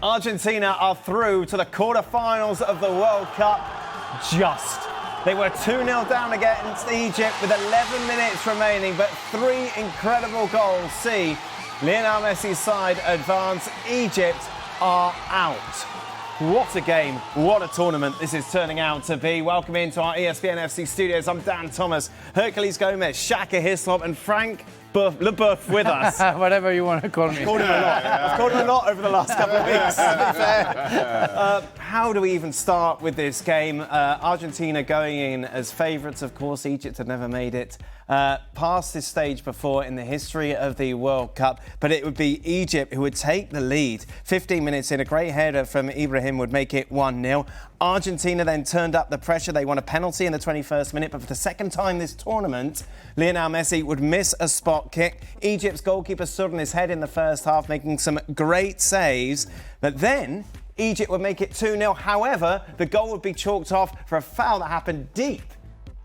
Argentina are through to the quarter-finals of the World Cup. They were 2-0 down against Egypt with 11 minutes remaining, but 3 incredible goals see Lionel Messi's side advance. Egypt are out. What a game, what a tournament this is turning out to be. Welcome into our ESPN FC studios. I'm Dan Thomas, Herculez Gomez, Shaka Hislop and Frank Leboeuf with us. Whatever you want to call me. I've called him a lot. I've called him a lot over the last couple of weeks, to be fair. How do we even start with this game? Argentina going in as favourites, of course. Egypt had never made it past this stage before in the history of the World Cup. But it would be Egypt who would take the lead. 15 minutes in, a great header from Ibrahim would make it 1-0. Argentina then turned up the pressure. They won a penalty in the 21st minute. But for the second time this tournament, Lionel Messi would miss a spot kick. Egypt's goalkeeper stood on his head in the first half, making some great saves. But then Egypt would make it 2-0. However, the goal would be chalked off for a foul that happened deep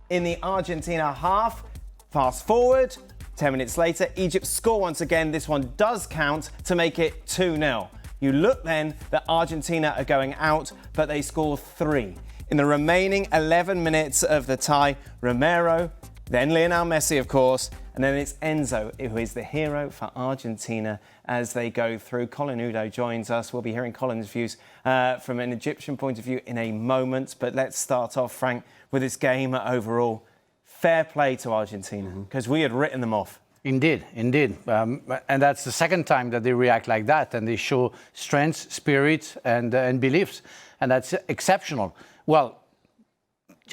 in the Argentina half. Fast forward, 10 minutes later, Egypt score once again. This one does count to make it 2-0. You look then that Argentina are going out, but they score 3. In the remaining 11 minutes of the tie, Romero, then Lionel Messi, of course, and then it's Enzo, who is the hero for Argentina as they go through. Colin Udoh joins us. We'll be hearing Colin's views from an Egyptian point of view in a moment. But let's start off, Frank, with this game overall. Fair play to Argentina, because we had written them off. Indeed. And that's the second time that they react like that, and they show strength, spirit, and beliefs. And that's exceptional. Well,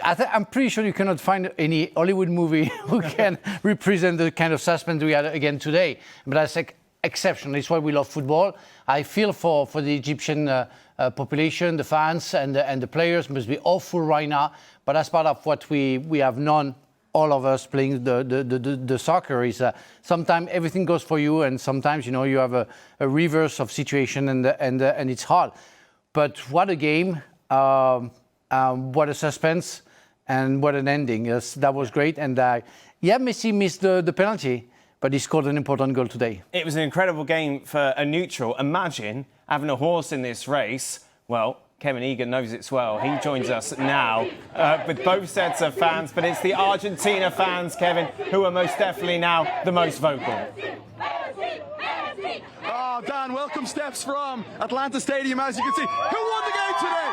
I'm pretty sure you cannot find any Hollywood movie who can represent the kind of suspense we had again today. But that's exceptional. It's why we love football. I feel for the Egyptian population, the fans, and the players must be awful right now. But as part of what we have known, all of us playing the soccer, is sometimes everything goes for you, and sometimes you have a reverse of situation, and it's hard. But what a game! What a suspense, and what an ending. Yes, that was great. And Messi missed the penalty, but he scored an important goal today. It was an incredible game for a neutral. Imagine having a horse in this race. Well, Kevin Egan knows it well. He joins us now with both sets of fans, but it's the Argentina fans, Kevin, who are most definitely now the most vocal. Oh, Dan, welcome steps from Atlanta Stadium, as you can see. Who won the game today?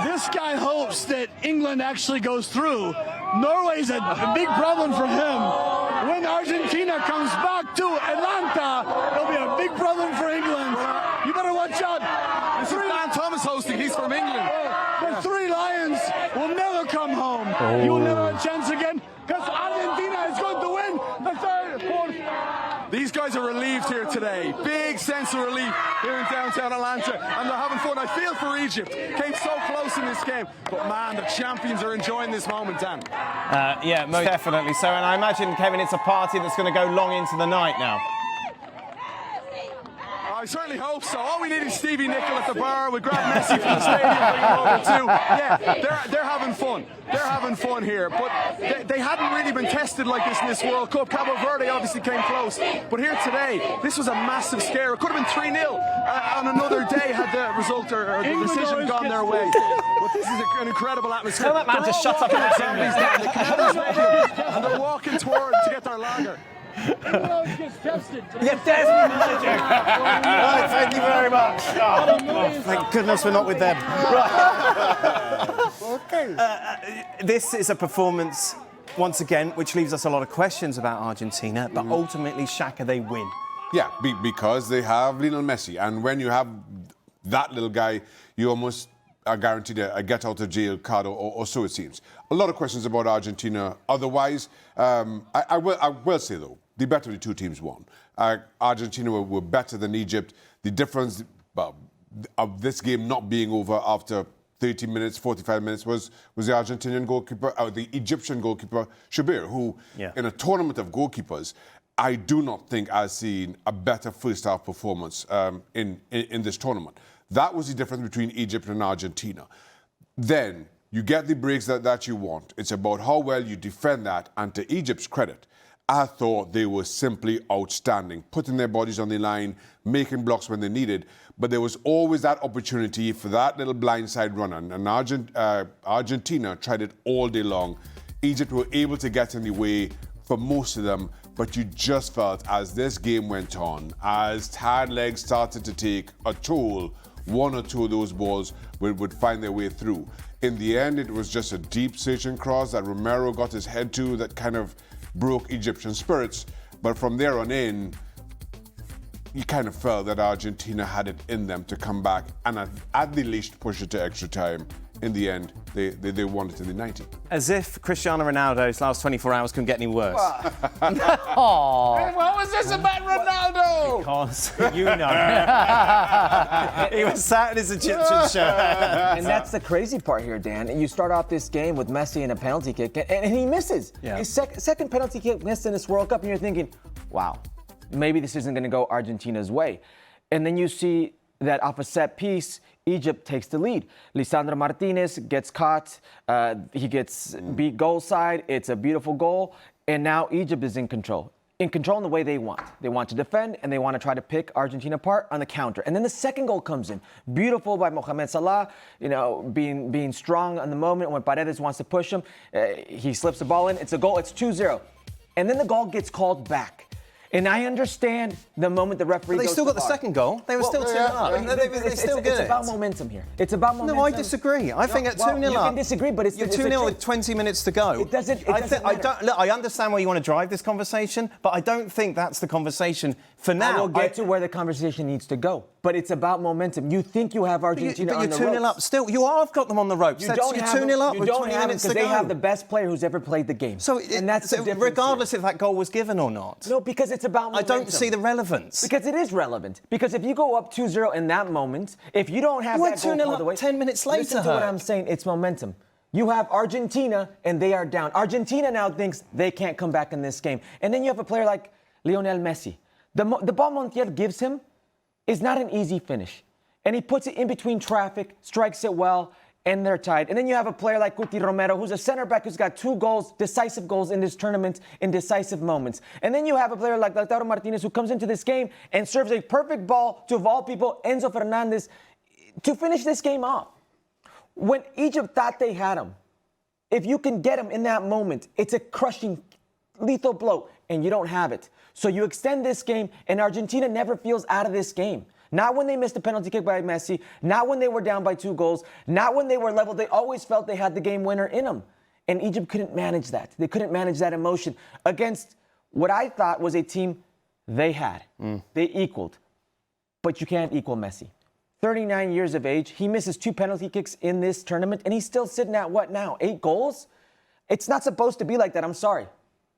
This guy hopes that England actually goes through. Norway's a big problem for him. When Argentina comes back to Atlanta, it'll be a big problem for England. You better watch out. This is Dan Thomas hosting. He's from England. The 3 Lions will never come home. You will never have a chance again, because Argentina is going to win the 3rd, 4th. These guys are relieved here today. Big sense of relief here in downtown Atlanta, and they're having fun. I feel for Egypt. Came so close in this game, but man, the champions are enjoying this moment, Dan. Yeah, most definitely so. And I imagine, Kevin, it's a party that's going to go long into the night now. I certainly hope so. All we need is Stevie Nicol at the bar. We grab Messi from the stadium, bring him over too. Yeah, they're having fun. They're having fun here. But they hadn't really been tested like this in this World Cup. Cabo Verde obviously came close. But here today, this was a massive scare. It could have been 3-0 on another day had the result or the decision gone their way. But this is an incredible atmosphere. Tell that man to shut up in the zombies down. And they're walking toward to get their lager. Yeah, Desmond Manager. Right, thank you very much. Oh, thank goodness we're not with them. Right. Okay. This is a performance, once again, which leaves us a lot of questions about Argentina, but ultimately, Shaka, they win. Yeah, because they have Lionel Messi. And when you have that little guy, you almost are guaranteed a get-out-of-jail card, or so it seems. A lot of questions about Argentina. Otherwise, I will say, though, the better of the 2 teams won. Argentina were better than Egypt. The difference of this game not being over after 30 minutes, 45 minutes was the Argentinian goalkeeper, or the Egyptian goalkeeper, Shabir, who, in a tournament of goalkeepers, I do not think I've seen a better first-half performance in this tournament. That was the difference between Egypt and Argentina. Then you get the breaks that you want. It's about how well you defend that, and to Egypt's credit, I thought they were simply outstanding, putting their bodies on the line, making blocks when they needed. But there was always that opportunity for that little blindside run. And Argentina tried it all day long. Egypt were able to get in the way for most of them, but you just felt as this game went on, as tired legs started to take a toll, one or two of those balls would find their way through. In the end, it was just a deep searching cross that Romero got his head to that kind of broke Egyptian spirits. But from there on in, you kind of felt that Argentina had it in them to come back and at the least push it to extra time. In the end, they won it in the 90th. As if Cristiano Ronaldo's last 24 hours couldn't get any worse. Oh, What was this about Ronaldo? Because, you know, he was sat in his Egyptian shirt. And that's the crazy part here, Dan. You start off this game with Messi and a penalty kick, and he misses. Yeah. His second penalty kick missed in this World Cup, and you're thinking, wow, maybe this isn't going to go Argentina's way. And then you see that off a set piece, Egypt takes the lead. Lisandro Martinez gets caught. He gets beat goal side. It's a beautiful goal. And now Egypt is in control in the way they want. They want to defend, and they want to try to pick Argentina apart on the counter. And then the second goal comes in. Beautiful by Mohamed Salah, you know, being strong on the moment. When Paredes wants to push him, he slips the ball in. It's a goal. It's 2-0. And then the goal gets called back. And I understand the moment the referee But they goes still to got the VAR. second goal. They were still 2-0 up. They're still good. It's about momentum here. It's about momentum. No, I disagree. I think at 2-0 you up, can disagree, but it's you're it's 2-0 with 20 minutes to go. It doesn't I matter. look, I understand where you want to drive this conversation, but I don't think that's the conversation for now. I will get to where the conversation needs to go. But it's about momentum. You think you have Argentina on the ropes. But you're 2-0 up still. You have got them on the ropes. You don't you're have 2-0 up you with don't 20 have it minutes to because go. they have the best player who's ever played the game. And that's the difference regardless here. if that goal was given or not. No, because it's about momentum. I don't see the relevance. Because it is relevant. Because if you go up 2-0 in that moment, if you don't have You went that goal 2-0 all the way, up 10 minutes later, listen to what Herc. I'm saying. It's momentum. You have Argentina, and they are down. Argentina now thinks they can't come back in this game. And then you have a player like Lionel Messi. The ball Montiel gives him is not an easy finish. And he puts it in between traffic, strikes it well, and they're tied. And then you have a player like Cuti Romero, who's a center back who's got 2 goals, decisive goals in this tournament, in decisive moments. And then you have a player like Lautaro Martinez, who comes into this game and serves a perfect ball to, of all people, Enzo Fernandez, to finish this game off. When Egypt thought they had him, if you can get him in that moment, it's a crushing, lethal blow, and you don't have it. So you extend this game, and Argentina never feels out of this game. Not when they missed a penalty kick by Messi, not when they were down by 2 goals, not when they were level. They always felt they had the game winner in them. And Egypt couldn't manage that. They couldn't manage that emotion against what I thought was a team they had. They equaled. But you can't equal Messi. 39 years of age, he misses 2 penalty kicks in this tournament, and he's still sitting at what now? 8 goals? It's not supposed to be like that, I'm sorry.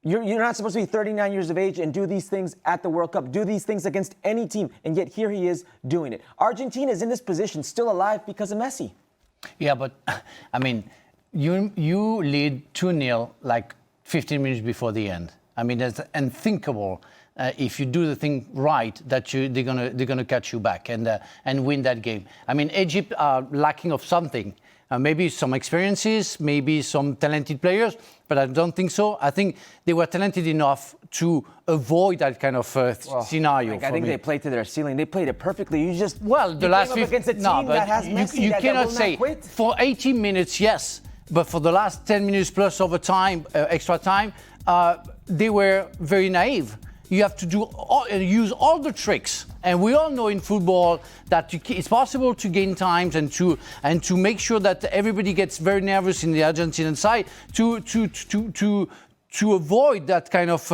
You're not supposed to be 39 years of age and do these things at the World Cup, do these things against any team, and yet here he is doing it. Argentina is in this position, still alive because of Messi. yeah, but I mean, you lead 2-0 like 15 minutes before the end. I mean, it's unthinkable if you do the thing right that they're gonna catch you back and win that game. I mean, Egypt are lacking of something. Maybe some experiences, maybe some talented players, but I don't think so. I think they were talented enough to avoid that kind of scenario. I think they played to their ceiling. They played it perfectly. The last 15 against a team that has Messi you that cannot will say not quit. for 80 minutes, yes, but for the last 10 minutes plus overtime, extra time, they were very naive. You have to use all the tricks, and we all know in football that it's possible to gain times and to make sure that everybody gets very nervous in the Argentinian side to avoid that kind of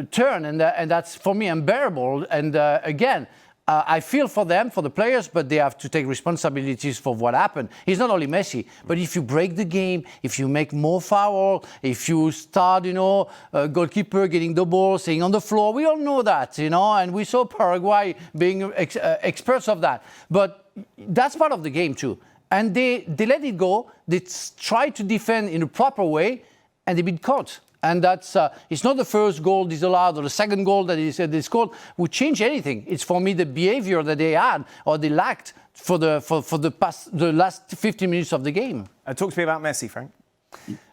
turn, and that's for me unbearable. And again, I feel for them, for the players, but they have to take responsibilities for what happened. It's not only Messi, but if you break the game, if you make more foul, if you start, goalkeeper getting the ball, staying on the floor, we all know that, and we saw Paraguay being experts of that. But that's part of the game too. And they let it go. They try to defend in a proper way, and they've been caught. And that's it's not the first goal disallowed or the second goal that they scored would change anything. It's for me the behavior that they had or they lacked for the last 15 minutes of the game. Talk to me about Messi, Frank.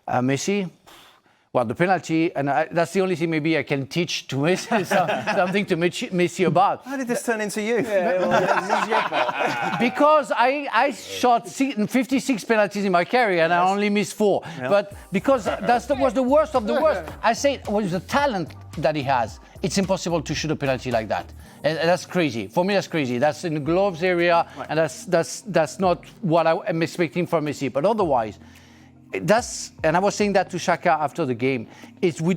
Messi, Well, the penalty, and that's the only thing maybe I can teach to Messi, something to Messi about. How did this turn into you? Because I shot 56 penalties in my career and I only missed 4. Yeah. But because that was the worst of the worst. I say, with the talent that he has, it's impossible to shoot a penalty like that. And that's crazy. For me, that's crazy. That's in the gloves area, right. And that's not what I'm expecting from Messi. But otherwise, and I was saying that to Shaka after the game,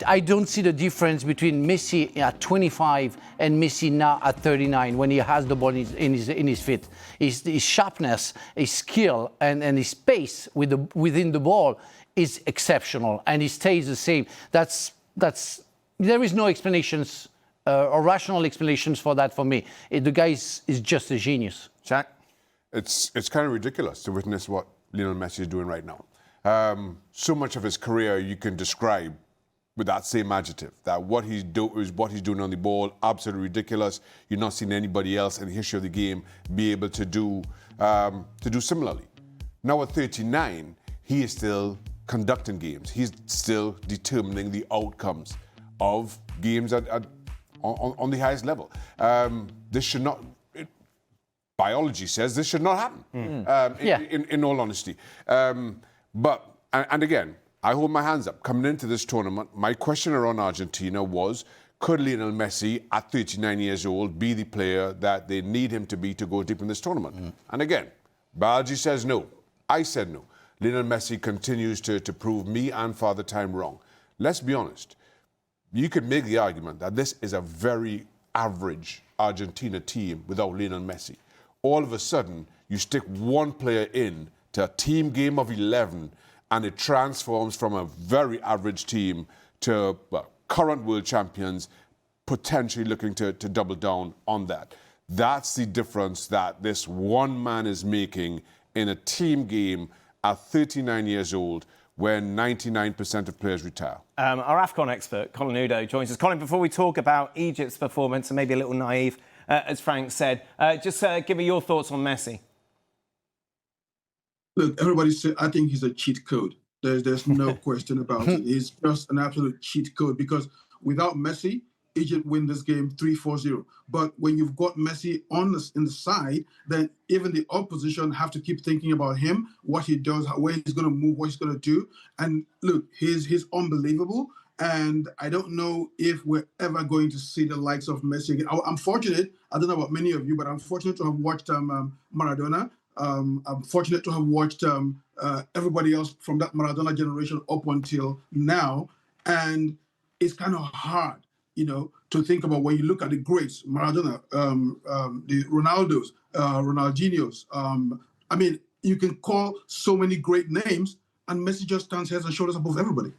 I don't see the difference between Messi at 25 and Messi now at 39 when he has the ball in his feet. His sharpness, his skill, and his pace within the ball is exceptional, and he stays the same. There is no explanations or rational explanations for that for me. The guy is just a genius. Shaq? It's kind of ridiculous to witness what Lionel Messi is doing right now. So much of his career you can describe with that same adjective, that what he's doing on the ball, absolutely ridiculous. You're not seeing anybody else in the history of the game be able to do similarly. Now at 39, he is still conducting games. He's still determining the outcomes of games on the highest level. This should not. Biology says this should not happen. In all honesty. But again, I hold my hands up. Coming into this tournament, my question around Argentina was, could Lionel Messi, at 39 years old, be the player that they need him to be to go deep in this tournament? And again, biology says no. I said no. Lionel Messi continues to prove me and Father Time wrong. Let's be honest. You could make the argument that this is a very average Argentina team without Lionel Messi. All of a sudden, you stick one player in to a team game of 11, and it transforms from a very average team to current world champions, potentially looking to double down on that. That's the difference that this one man is making in a team game at 39 years old, when 99% of players retire. Our AFCON expert, Colin Udoh, joins us. Colin, before we talk about Egypt's performance, and maybe a little naive, as Frank said, just give me your thoughts on Messi. Look, everybody said, I think he's a cheat code. There's no question about it. He's just an absolute cheat code, because without Messi, Egypt win this game 3-4-0. But when you've got Messi in the side, then even the opposition have to keep thinking about him, what he does, where he's going to move, what he's going to do. And look, he's unbelievable. And I don't know if we're ever going to see the likes of Messi again. I'm fortunate, I don't know about many of you, but I'm fortunate to have watched Maradona. I'm fortunate to have watched everybody else from that Maradona generation up until now. And it's kind of hard, to think about when you look at the greats, Maradona, the Ronaldos, Ronaldinhos. I mean, you can call so many great names, and Messi just stands heads and shoulders above everybody.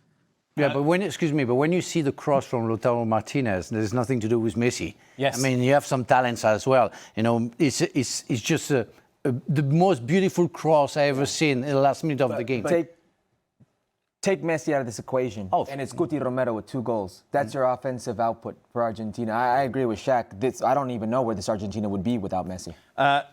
Yeah, but when you see the cross from Lautaro Martinez, there's nothing to do with Messi. Yes. I mean, you have some talents as well. It's just the most beautiful cross I ever seen in the last minute of the game. Take Messi out of this equation, and it's Cuti Romero with 2 goals. That's your offensive output for Argentina. I agree with Shaq. I don't even know where this Argentina would be without Messi.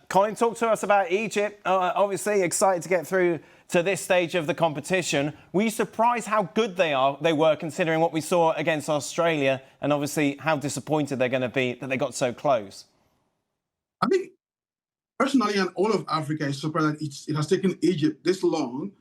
Colin, talk to us about Egypt. Obviously, excited to get through to this stage of the competition. Were you surprised how good they were, considering what we saw against Australia, and obviously how disappointed they're going to be that they got so close? I think, personally, and all of Africa is surprised that it has taken Egypt this long,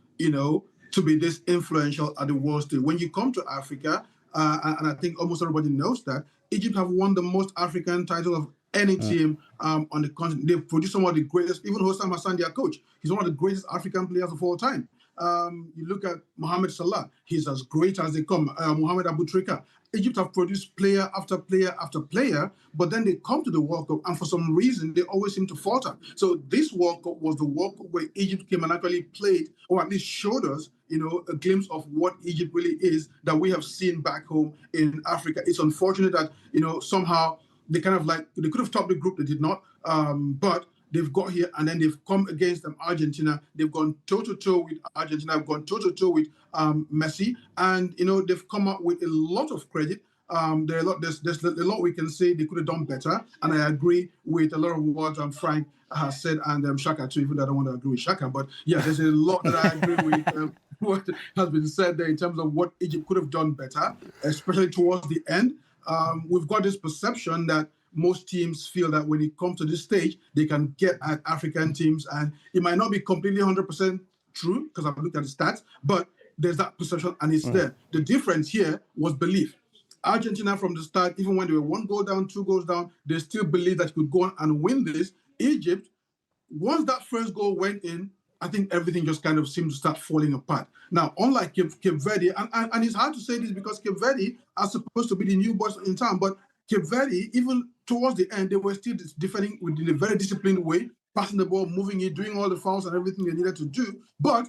to be this influential at the world stage. When you come to Africa, and I think almost everybody knows that, Egypt have won the most African title of any team on the continent. They've produced some of the greatest, even Hossam Hassan, their coach. He's one of the greatest African players of all time. You look at Mohamed Salah, he's as great as they come. Mohamed Abu Trika. Egypt have produced player after player after player, but then they come to the World Cup, and for some reason, they always seem to falter. So this World Cup was the World Cup where Egypt came and actually played, or at least showed us, a glimpse of what Egypt really is that we have seen back home in Africa. It's unfortunate that, somehow they kind of they could have topped the group, they did not, but they've got here, and then they've come against Argentina. They've gone toe-to-toe with Argentina. They've gone toe-to-toe with Messi. And, they've come up with a lot of credit. There's a lot we can say they could have done better. And I agree with a lot of what Frank has said, and Shaka too, even though I don't want to agree with Shaka. But, yeah, there's a lot that I agree with what has been said there in terms of what Egypt could have done better, especially towards the end. We've got this perception that most teams feel that when it comes to this stage, they can get at African teams, and it might not be completely 100% true because I've looked at the stats, but there's that perception and it's there. The difference here was belief. Argentina from the start, even when they were 1 goal down, 2 goals down, they still believed that you could go on and win this. Egypt, once that first goal went in, I think everything just kind of seemed to start falling apart. Now, unlike Cape Verde, and it's hard to say this because Cape Verde are supposed to be the new boys in town, but Cape Verde, even towards the end, they were still defending in a very disciplined way, passing the ball, moving it, doing all the fouls and everything they needed to do. But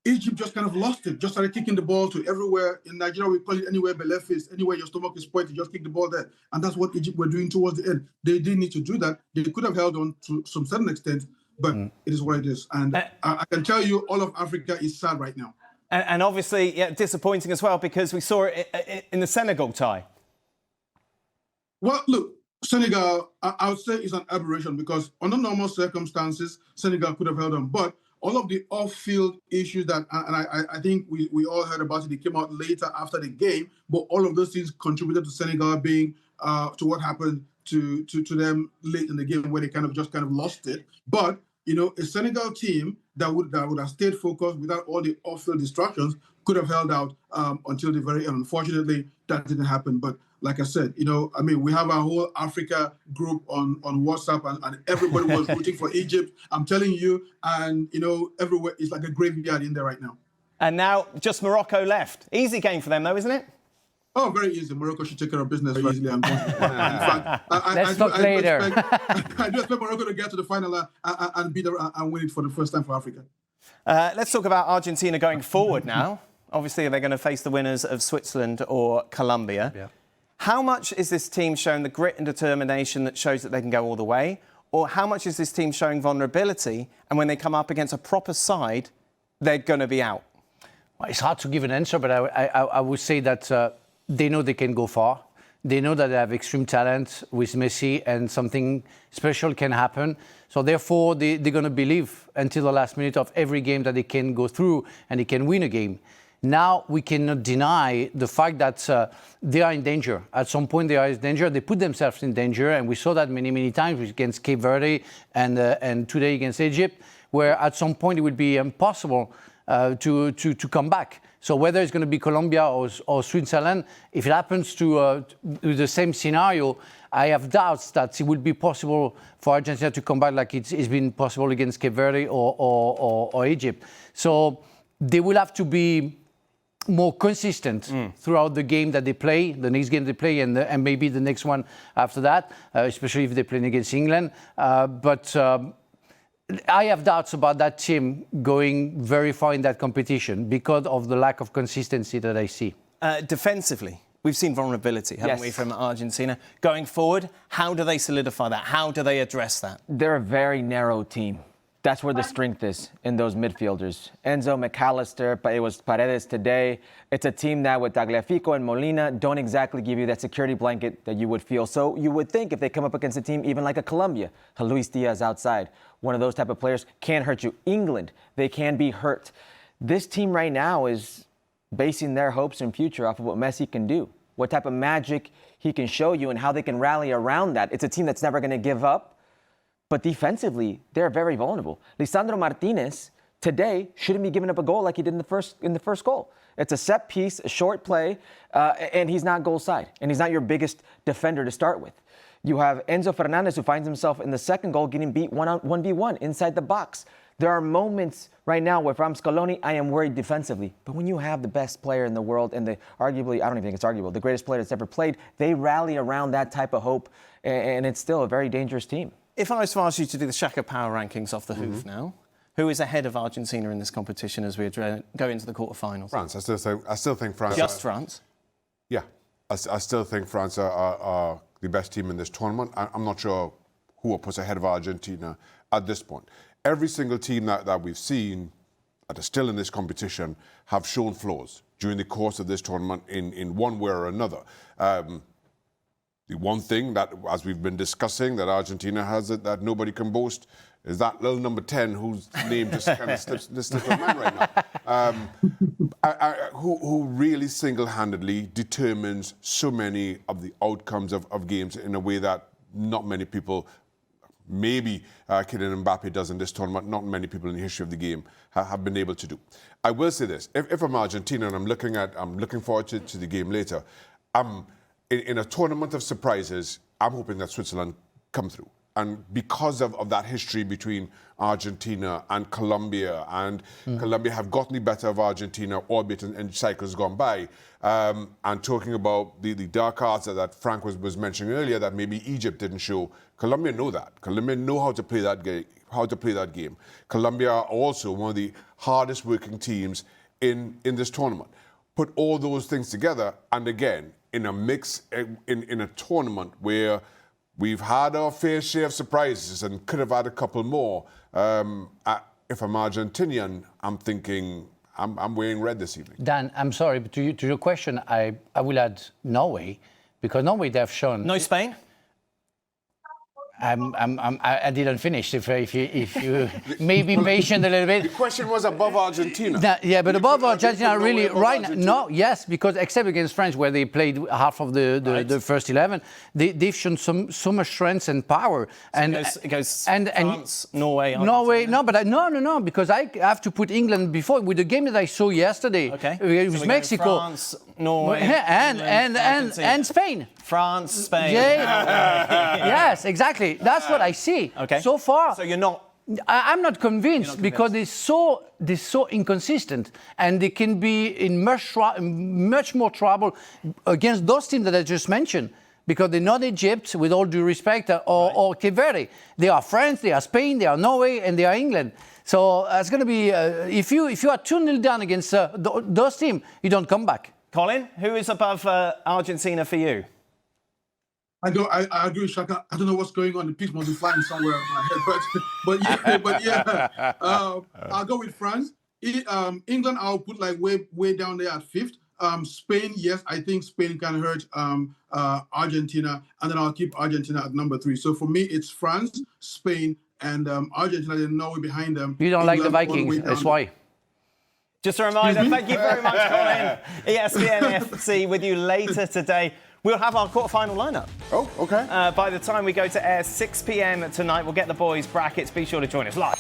Egypt just kind of lost it, just started kicking the ball to everywhere. In Nigeria, we call it anywhere Beleuf is, anywhere your stomach is pointed, just kick the ball there. And that's what Egypt were doing towards the end. They didn't need to do that. They could have held on to some certain extent, but it is what it is. And I can tell you all of Africa is sad right now. And obviously, yeah, disappointing as well because we saw it in the Senegal tie. Well, look, Senegal, I would say is an aberration because under normal circumstances, Senegal could have held on. But all of the off-field issues that, and I think we all heard about it, they came out later after the game, but all of those things contributed to Senegal being, to what happened to them late in the game where they kind of lost it. But, you know, a Senegal team that would have stayed focused without all the off-field distractions could have held out until the very end. Unfortunately, that didn't happen. But like I said, you know, I mean, we have our whole Africa group on WhatsApp and everybody was rooting for Egypt. I'm telling you, and, you know, everywhere is like a graveyard in there right now. And now just Morocco left. Easy game for them, though, isn't it? Oh, very easy. Morocco should take care of business very easily. In fact, Let's talk later. I do expect Morocco to get to the final and beat and win it for the first time for Africa. Let's talk about Argentina going forward now. Obviously, they're going to face the winners of Switzerland or Colombia. Yeah. How much is this team showing the grit and determination that shows that they can go all the way? Or how much is this team showing vulnerability and when they come up against a proper side, they're going to be out? Well, it's hard to give an answer, but I would say that they know they can go far. They know that they have extreme talent with Messi and something special can happen. So therefore, they're going to believe until the last minute of every game that they can go through and they can win a game. Now we cannot deny the fact that they are in danger. At some point they are in danger. They put themselves in danger, and we saw that many times against Cape Verde and today against Egypt, where at some point it would be impossible to come back. So whether it's going to be Colombia or Switzerland, if it happens to the same scenario, I have doubts that it would be possible for Argentina to come back like it's been possible against Cape Verde or Egypt. So they will have to be more consistent throughout the game that they play, the next game they play, and maybe the next one after that, especially if they're playing against England. But I have doubts about that team going very far in that competition because of the lack of consistency that I see. Defensively, we've seen vulnerability, haven't we, from Argentina. Going forward, how do they solidify that? How do they address that? They're a very narrow team. That's where the strength is in those midfielders. Enzo, McAllister, but it was Paredes today. It's a team that with Tagliafico and Molina don't exactly give you that security blanket that you would feel. So you would think if they come up against a team even like a Colombia, Luis Diaz outside, one of those type of players can hurt you. England, they can be hurt. This team right now is basing their hopes and future off of what Messi can do, what type of magic he can show you and how they can rally around that. It's a team that's never going to give up. But defensively, they're very vulnerable. Lisandro Martinez today shouldn't be giving up a goal like he did in the first goal. It's a set piece, a short play, and he's not goal side. And he's not your biggest defender to start with. You have Enzo Fernandez, who finds himself in the second goal getting beat 1v1 inside the box. There are moments right now where if I'm Scaloni, I am worried defensively. But when you have the best player in the world and arguably, I don't even think it's arguable, the greatest player that's ever played, they rally around that type of hope, and it's still a very dangerous team. If I was to ask you to do the Shaka Power rankings off the hoof now, who is ahead of Argentina in this competition as we go into the quarterfinals? France. I still think France. Just France? Yeah. I still think France are the best team in this tournament. I'm not sure who will put ahead of Argentina at this point. Every single team that we've seen that are still in this competition have shown flaws during the course of this tournament in one way or another. The one thing that, as we've been discussing, that Argentina has it that nobody can boast is that little number 10 whose name just kind of slips my mind right now. Who really single-handedly determines so many of the outcomes of games in a way that not many people, maybe Kylian Mbappe does in this tournament, not many people in the history of the game have been able to do. I will say this, if I'm Argentina and I'm looking forward to the game later, in a tournament of surprises, I'm hoping that Switzerland come through. And because of that history between Argentina and Colombia, and Colombia have gotten the better of Argentina, albeit in cycles gone by, and talking about the dark arts that Frank was mentioning earlier, that maybe Egypt didn't show. Colombia know that. Colombia know how to play that game. Colombia are also one of the hardest working teams in this tournament. Put all those things together, and again, in a mix, in a tournament where we've had our fair share of surprises and could have had a couple more. If I'm Argentinian, I'm thinking I'm wearing red this evening. Dan, I'm sorry, but to your question, I will add Norway, because Norway they have shown. No Spain? I didn't finish. If you may be patient a little bit. The question was above Argentina. Yeah, but above Argentina, really, right now, no, yes, because except against France, where they played half of the first 11, they've shown so much strength and power. So and it goes and France, Norway, Argentina. Norway, no, because I have to put England before with the game that I saw yesterday. Okay. It was Mexico, France, Norway, and Spain. France, Spain. Yeah. Yes, exactly. That's what I see. Okay. So far. So you're not. I'm not convinced, because they're so inconsistent, and they can be in much more trouble against those teams that I just mentioned, because they're not Egypt, with all due respect, or Cape Verde. They are France, they are Spain, they are Norway, and they are England. So it's going to be if you are 2-0 down against those teams, you don't come back. Colin, who is above Argentina for you? I agree with Shaka. I don't know what's going on. The piece must be flying somewhere in my head. But yeah. I'll go with France. England, I'll put like way down there at 5th. Spain, yes, I think Spain can hurt Argentina, and then I'll keep Argentina at number 3. So for me, it's France, Spain, and Argentina. Then Norway behind them. You don't like the Vikings, that's why. Just a reminder, thank you very much, Colin. ESPN FC with you later today. We'll have our quarterfinal lineup. Oh, okay. By the time we go to air 6 p.m. tonight, we'll get the boys' brackets. Be sure to join us live.